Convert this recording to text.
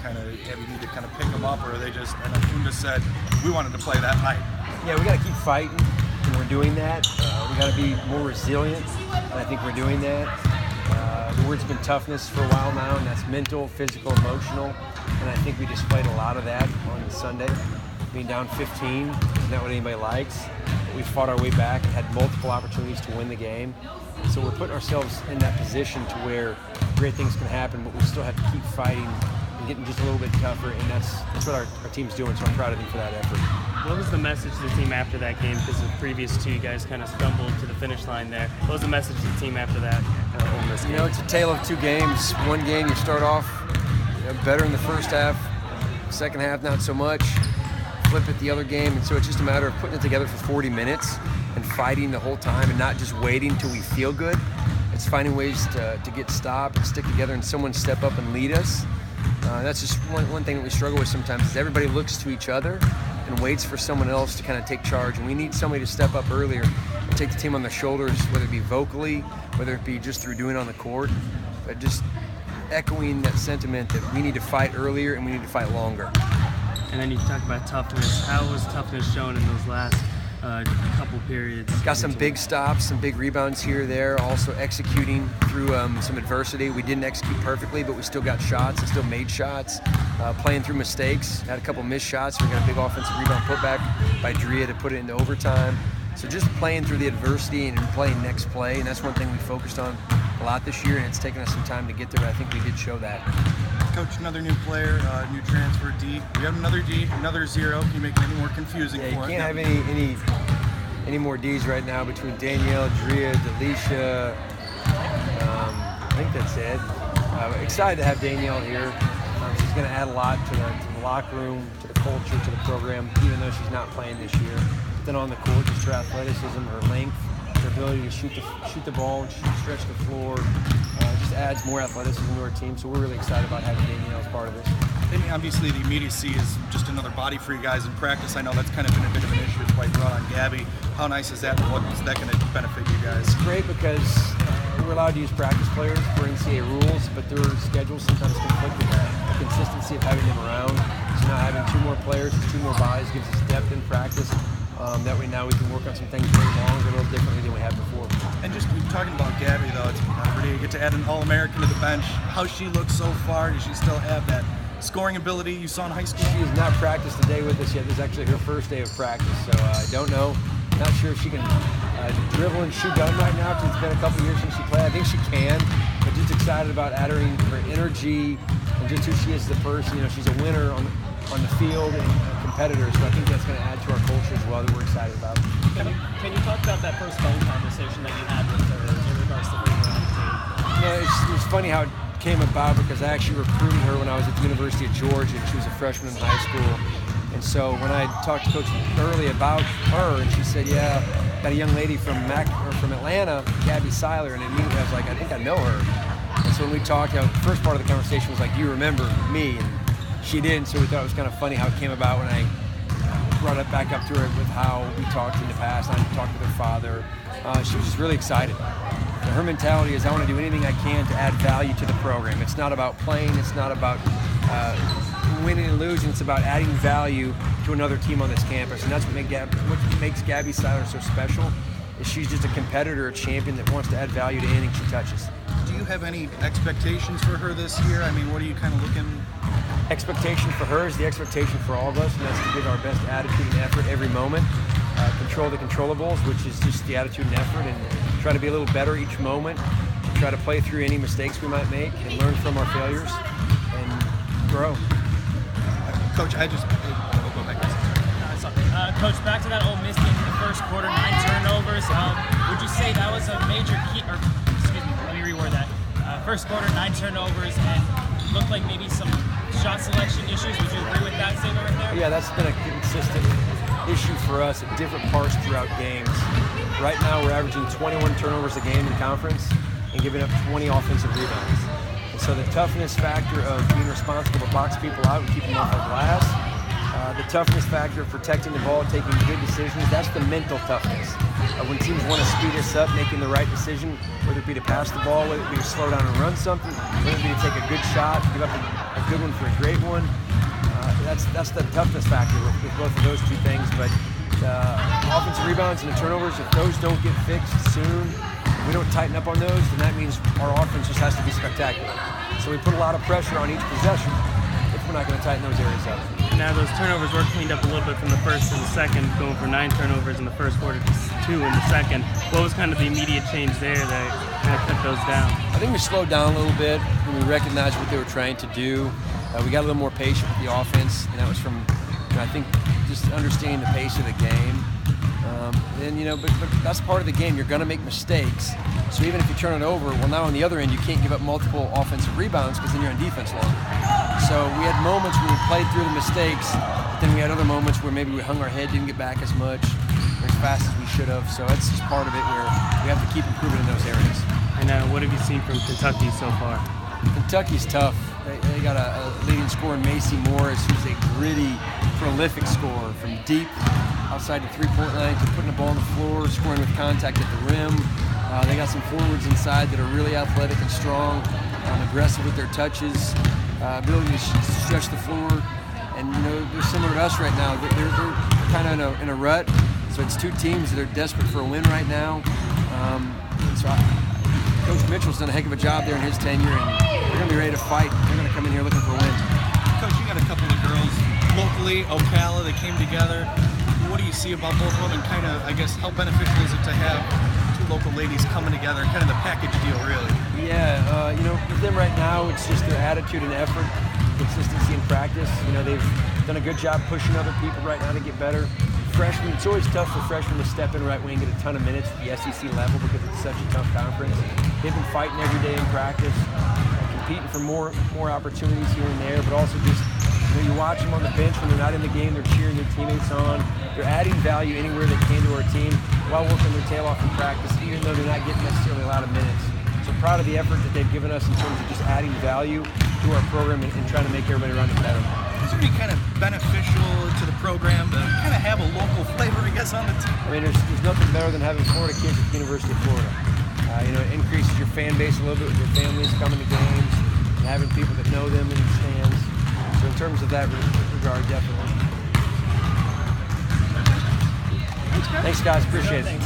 kind of, have you need to kind of pick them up, or are they just, and Funda said, we wanted to play that night? Yeah, we got to keep fighting, and we're doing that. We got to be more resilient, and I think we're doing that. The word's been toughness for a while now, and that's mental, physical, emotional, and I think we displayed a lot of that on Sunday. Being down 15 is not what anybody likes. But we fought our way back and had multiple opportunities to win the game. So we're putting ourselves in that position to where great things can happen, but we still have to keep fighting and getting just a little bit tougher, and that's what our team's doing, so I'm proud of them for that effort. What was the message to the team after that game? Because the previous two, you guys kind of stumbled to the finish line there. What was the message to the team after that Ole Miss game? You know, it's a tale of two games. One game, you start off better in the first half, second half not so much, flip it the other game, and so it's just a matter of putting it together for 40 minutes and fighting the whole time and not just waiting till we feel good. It's finding ways to get stopped and stick together and someone step up and lead us. That's just one thing that we struggle with sometimes is everybody looks to each other and waits for someone else to kind of take charge. And we need somebody to step up earlier and take the team on their shoulders, whether it be vocally, whether it be just through doing it on the court, but just echoing that sentiment that we need to fight earlier and we need to fight longer. And then you talk about toughness. How was toughness shown in those last couple periods? Got some big stops, some big rebounds here or there, also executing through some adversity. We didn't execute perfectly, but we still got shots and still made shots. Playing through mistakes, had a couple missed shots. We got a big offensive rebound putback by Drea to put it into overtime. So just playing through the adversity and playing next play, and that's one thing we focused on a lot this year, and it's taken us some time to get there, but I think we did show that. Coach, another new player, new transfer, D. We have another D, another 0. Can you make it any more confusing for us? You can't have any more Ds right now between Danielle, Drea, Delisha. I think that's it. Excited to have Danielle here. She's going to add a lot to the locker room, to the culture, to the program, even though she's not playing this year. Then on the court, just her athleticism, her length, her ability to shoot the ball and stretch the floor, just adds more athleticism to our team. So we're really excited about having Danielle as part of this. And obviously the immediacy is just another body for you guys in practice. I know that's kind of been a bit of an issue. It's quite brought on Gabby. How nice is that? What is that going to benefit you guys? It's great because we're allowed to use practice players for NCAA rules, but their schedules sometimes conflict with that. The consistency of having them around, so now having 2 more players, 2 more bodies gives us depth in practice. That way now we can work on some things very long, a little differently than we had before. And just talking about Gabby though, it's pretty, you get to add an All-American to the bench. How she looks so far, does she still have that scoring ability you saw in high school? She has not practiced a day with us yet. This is actually her first day of practice, so I don't know. Not sure if she can dribble and shoot gun right now because it's been a couple years since she played. I think she can, but just excited about adding her energy and just who she is as a person. You know, she's a winner on the field and a competitor, so I think that's going to add to our culture as well that we're excited about. Can you talk about that first phone conversation that you had with her in regards to bringing her on the team? Yeah, it's funny how it came about because I actually recruited her when I was at the University of Georgia and she was a freshman in high school. And so when I talked to Coach early about her, and she said, yeah, got a young lady from Atlanta, Gabby Seiler, and immediately I was like, I think I know her. And so when we talked, the first part of the conversation was like, do you remember me? And she didn't, so we thought it was kind of funny how it came about when I brought it back up to her with how we talked in the past. I talked with her father. She was just really excited. And her mentality is I want to do anything I can to add value to the program. It's not about playing. It's not about winning and losing. It's about adding value to another team on this campus. And that's what makes Gabby Seiler so special, is she's just a competitor, a champion that wants to add value to anything she touches. Do you have any expectations for her this year? I mean, what are you kind of looking? Expectation for her is the expectation for all of us, and that's to give our best attitude and effort every moment. Control the controllables, which is just the attitude and effort, and try to be a little better each moment. Try to play through any mistakes we might make and learn from our failures and grow. Coach, I'll go back. Coach, back to that Ole Miss game in the first quarter, 9 turnovers. Would you say that was a major key, or excuse me, let me reword that. First quarter, 9 turnovers, and looked like maybe some shot selection issues. Would you agree with that statement right there? Yeah, that's been a consistent issue for us at different parts throughout games. Right now, we're averaging 21 turnovers a game in conference and giving up 20 offensive rebounds. And so the toughness factor of being responsible to box people out and keep them off our glass, the toughness factor of protecting the ball, taking good decisions, that's the mental toughness. When teams want to speed us up, making the right decision, whether it be to pass the ball, whether it be to slow down and run something, whether it be to take a good shot, give up a good one for a great one. That's the toughness factor with both of those two things. But offensive rebounds and the turnovers, if those don't get fixed soon, we don't tighten up on those, then that means our offense just has to be spectacular. So we put a lot of pressure on each possession if we're not going to tighten those areas up. Now those turnovers were cleaned up a little bit from the first to the second, going for 9 turnovers in the first quarter to 2 in the second. What was kind of the immediate change there that kind of cut those down? I think we slowed down a little bit when we recognized what they were trying to do. We got a little more patient with the offense, and that was from, I think, just understanding the pace of the game. But that's part of the game. You're going to make mistakes. So even if you turn it over, well, now on the other end, you can't give up multiple offensive rebounds because then you're on defense longer. So we had moments where we played through the mistakes, but then we had other moments where maybe we hung our head, didn't get back as much, or as fast as we should have. So that's just part of it where we have to keep improving in those areas. And what have you seen from Kentucky so far? Kentucky's tough. They got a leading scorer in Macy Morris, who's a gritty, prolific scorer from deep outside the three-point line to putting the ball on the floor, scoring with contact at the rim. They got some forwards inside that are really athletic and strong, aggressive with their touches, ability to stretch the floor. And they're similar to us right now. They're kind of in a rut. So it's two teams that are desperate for a win right now. Coach Mitchell's done a heck of a job there in his tenure, and they're going to be ready to fight. They're going to come in here looking for a win. Coach, you got a couple of girls locally, Ocala, that came together. What do you see about both of them, and kind of, I guess, how beneficial is it to have two local ladies coming together, kind of the package deal, really? Yeah, with them right now, it's just their attitude and effort, consistency in practice. They've done a good job pushing other people right now to get better. Freshmen, it's always tough for freshmen to step in right wing and get a ton of minutes at the SEC level because it's such a tough conference. They've been fighting every day in practice, competing for more opportunities here and there, but also just, you watch them on the bench when they're not in the game, they're cheering their teammates on. They're adding value anywhere they can to our team while working their tail off in practice, even though they're not getting necessarily a lot of minutes. So proud of the effort that they've given us in terms of just adding value to our program and trying to make everybody around it better. Is it kind of beneficial to the program to kind of have a local flavor, I guess, on the team? I mean, there's nothing better than having Florida kids at the University of Florida. It increases your fan base a little bit with your families coming to games and having people that know them in the stands. So in terms of that regard, definitely. Thanks, guys. Appreciate it.